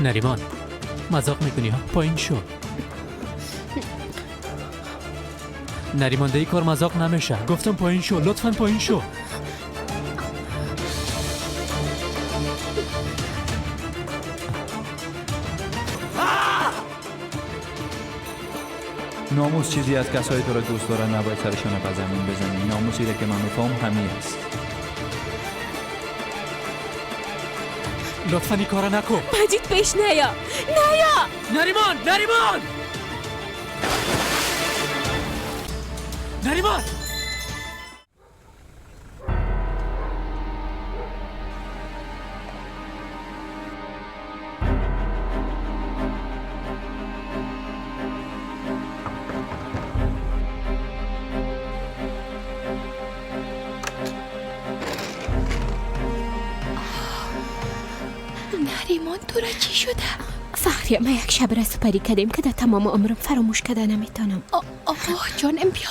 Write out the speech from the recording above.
نریمان مذاق میکنی ها؟ پایین شو. نریمان ده ای کار مذاق نمیشه. گفتم پایین شو. لطفاً پایین شو. ناموس چیزی از کسایی تو را دوست دارن نباید سرشون رو به زمین بزنی. ناموسی را که من میفهم همین است. لطفاً این کارا نکن. مجید پیش نیا. نریمان! نریمان! نریمان! نریمان تو را چی شده؟ فخریه ما یک شب را سپری کردیم که در تمام عمرم فراموش کرده نمیتونم. آه جانم بیا